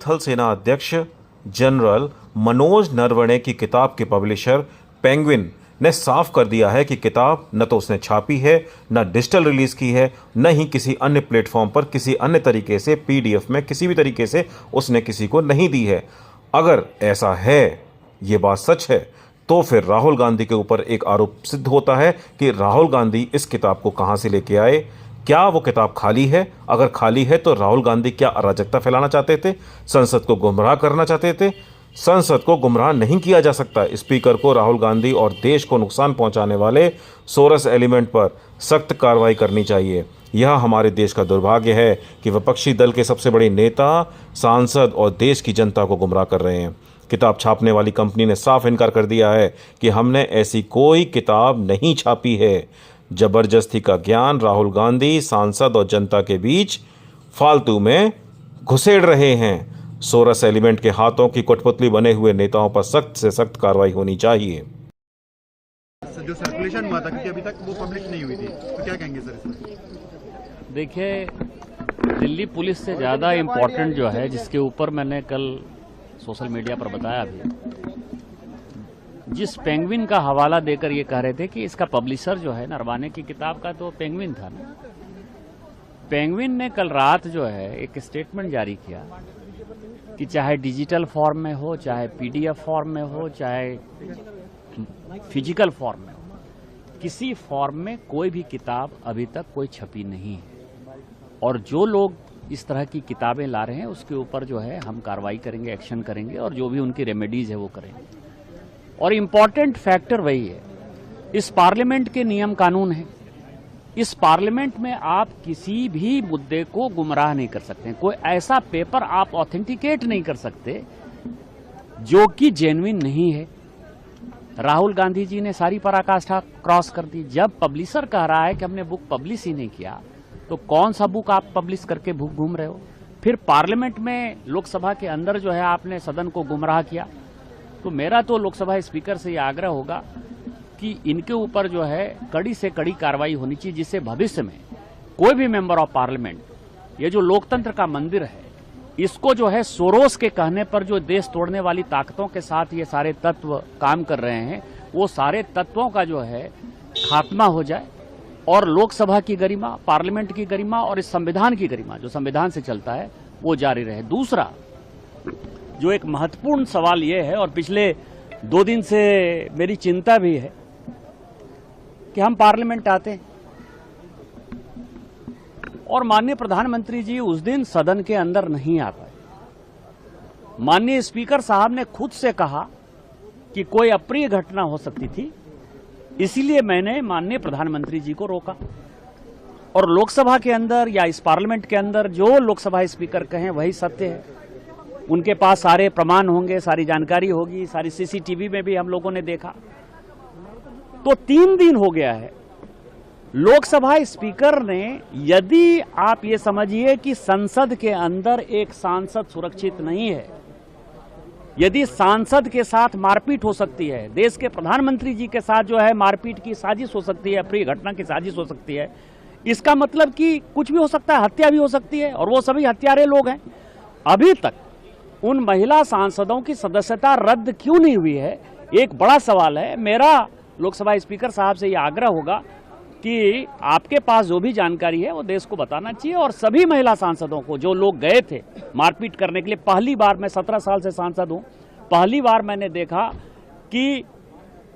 थल सेना अध्यक्ष जनरल मनोज नरवणे की किताब के पब्लिशर पेंगुइन ने साफ कर दिया है कि किताब न तो उसने छापी है, न डिजिटल रिलीज की है, न ही किसी अन्य प्लेटफॉर्म पर किसी अन्य तरीके से पीडीएफ में किसी भी तरीके से उसने किसी को नहीं दी है। अगर ऐसा है, ये बात सच है, तो फिर राहुल गांधी के ऊपर एक आरोप सिद्ध होता है कि राहुल गांधी इस किताब को कहां से लेके आए। क्या वो किताब खाली है? अगर खाली है तो राहुल गांधी क्या अराजकता फैलाना चाहते थे? संसद को गुमराह करना चाहते थे? संसद को गुमराह नहीं किया जा सकता। स्पीकर को राहुल गांधी और देश को नुकसान पहुंचाने वाले सोरस एलिमेंट पर सख्त कार्रवाई करनी चाहिए। यह हमारे देश का दुर्भाग्य है कि विपक्षी दल के सबसे बड़े नेता, सांसद और देश की जनता को गुमराह कर रहे हैं। किताब छापने वाली कंपनी ने साफ इनकार कर दिया है कि हमने ऐसी कोई किताब नहीं छापी है। जबरदस्ती का ज्ञान राहुल गांधी सांसद और जनता के बीच फालतू में घुसेड़ रहे हैं। सोरस एलिमेंट के हाथों की कठपुतली बने हुए नेताओं पर सख्त से सख्त कार्रवाई होनी चाहिए। जो सर्कुलेशन हुआ था, क्योंकि अभी तक वो पब्लिश नहीं हुई थी, तो क्या कहेंगे सर इसमें? देखिए, दिल्ली पुलिस से ज़्यादा इम्पोर्टेंट जो है, जिसके ऊपर मैंने कल सोशल मीडिया पर बताया भी, जिस पेंगुइन का हवाला देकर ये कह रहे थे कि इसका पब्लिशर जो है नरवाने की किताब का, तो पेंगुइन था ना। पेंगुइन ने कल रात जो है एक स्टेटमेंट जारी किया कि चाहे डिजिटल फॉर्म में हो, चाहे पीडीएफ फॉर्म में हो, चाहे फिजिकल फॉर्म में हो, किसी फॉर्म में कोई भी किताब अभी तक कोई छपी नहीं है। और जो लोग इस तरह की किताबें ला रहे हैं उसके ऊपर जो है हम कार्रवाई करेंगे, एक्शन करेंगे और जो भी उनकी रेमेडीज है वो करेंगे। और इम्पॉर्टेंट फैक्टर वही है, इस पार्लियामेंट के नियम कानून है। इस पार्लियामेंट में आप किसी भी मुद्दे को गुमराह नहीं कर सकते। कोई ऐसा पेपर आप ऑथेंटिकेट नहीं कर सकते जो कि जेन्युइन नहीं है। राहुल गांधी जी ने सारी पराकाष्ठा क्रॉस कर दी। जब पब्लिशर कह रहा है कि हमने बुक पब्लिश ही नहीं किया, तो कौन सा बुक आप पब्लिश करके बुक घूम रहे हो? फिर पार्लियामेंट में, लोकसभा के अंदर जो है आपने सदन को गुमराह किया। तो मेरा तो लोकसभा स्पीकर से यह आग्रह होगा कि इनके ऊपर जो है कड़ी से कड़ी कार्रवाई होनी चाहिए, जिससे भविष्य में कोई भी मेंबर ऑफ पार्लियामेंट, ये जो लोकतंत्र का मंदिर है, इसको जो है सोरोस के कहने पर जो देश तोड़ने वाली ताकतों के साथ ये सारे तत्व काम कर रहे हैं, वो सारे तत्वों का जो है खात्मा हो जाए और लोकसभा की गरिमा, पार्लियामेंट की गरिमा और इस संविधान की गरिमा, जो संविधान से चलता है, वो जारी रहे। दूसरा जो एक महत्वपूर्ण सवाल ये है, और पिछले 2 दिन से मेरी चिंता भी है, कि हम पार्लियामेंट आते हैं और माननीय प्रधानमंत्री जी उस दिन सदन के अंदर नहीं आ पाए। माननीय स्पीकर साहब ने खुद से कहा कि कोई अप्रिय घटना हो सकती थी, इसीलिए मैंने माननीय प्रधानमंत्री जी को रोका। और लोकसभा के अंदर या इस पार्लियामेंट के अंदर जो लोकसभा स्पीकर कहें वही सत्य है। उनके पास सारे प्रमाण होंगे, सारी जानकारी होगी, सारी सीसीटीवी में भी हम लोगों ने देखा। तो 3 दिन हो गया है, लोकसभा स्पीकर ने, यदि आप ये समझिए कि संसद के अंदर एक सांसद सुरक्षित नहीं है, यदि सांसद के साथ मारपीट हो सकती है, देश के प्रधानमंत्री जी के साथ जो है मारपीट की साजिश हो सकती है, अप्रिय घटना की साजिश हो सकती है, इसका मतलब कि कुछ भी हो सकता है, हत्या भी हो सकती है, और वो सभी हत्यारे लोग हैं। अभी तक उन महिला सांसदों की सदस्यता रद्द क्यों नहीं हुई है, एक बड़ा सवाल है। मेरा लोकसभा स्पीकर साहब से यह आग्रह होगा कि आपके पास जो भी जानकारी है वो देश को बताना चाहिए, और सभी महिला सांसदों को, जो लोग गए थे मारपीट करने के लिए, पहली बार, मैं 17 साल से सांसद हूं, पहली बार मैंने देखा कि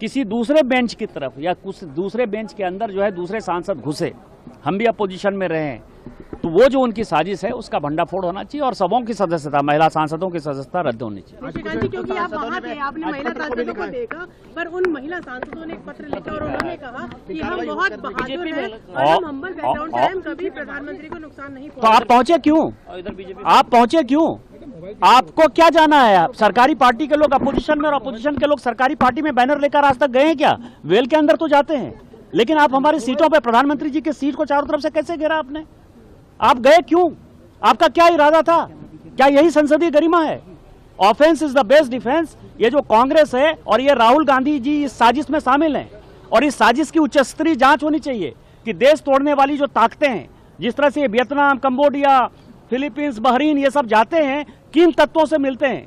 किसी दूसरे बेंच की तरफ या कुछ दूसरे बेंच के अंदर जो है दूसरे सांसद घुसे। हम भी अपोजिशन में रहे हैं, तो वो जो उनकी साजिश है उसका भंडाफोड़ होना चाहिए और सबों की सदस्यता, महिला सांसदों की सदस्यता रद्द होनी चाहिए। क्योंकि आप वहाँ थे, आपने महिला सांसदों को देखा, पर उन महिला सांसदों ने एक पत्र लिखा और उन्होंने कहा कि हम बहुत बहादुर हैं और हम हम्बल बैकग्राउंड से, हम कभी प्रधानमंत्री को नुकसान नहीं पहुंचाएंगे। तो आप पहुंचे क्यों? आप पहुंचे क्यों? आपको क्या जाना है? आप सरकारी पार्टी के लोग अपोजिशन में और अपोजिशन के लोग सरकारी पार्टी में बैनर लेकर आज तक गए हैं क्या? वेल के अंदर तो जाते हैं, लेकिन आप हमारी सीटों पर, प्रधानमंत्री जी की सीट को चारों तरफ से कैसे घेरा आपने? आप गए क्यों? आपका क्या इरादा था? क्या यही संसदीय गरिमा है? Offence is the best defence. ये जो कांग्रेस है और ये राहुल गांधी जी इस साजिश में शामिल हैं, और इस साजिश की उच्च स्तरीय जांच होनी चाहिए कि देश तोड़ने वाली जो ताकतें हैं, जिस तरह से वियतनाम, कंबोडिया, फिलीपींस, बहरीन, ये सब जाते हैं, किन तत्वों से मिलते हैं?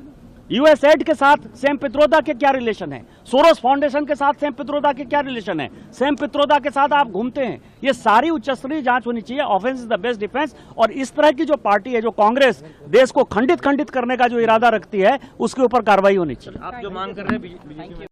यूएसएड के साथ सैम पित्रोदा के क्या रिलेशन है? सोरोस फाउंडेशन के साथ सैम पित्रोदा के क्या रिलेशन है? सैम पित्रोदा के साथ आप घूमते हैं। ये सारी उच्चस्तरीय जांच होनी चाहिए। Offence is the best defence. और इस तरह की जो पार्टी है, जो कांग्रेस देश को खंडित करने का जो इरादा रखती है, उसके ऊपर कार्रवाई होनी चाहिए। आप जो मांग कर रहे हैं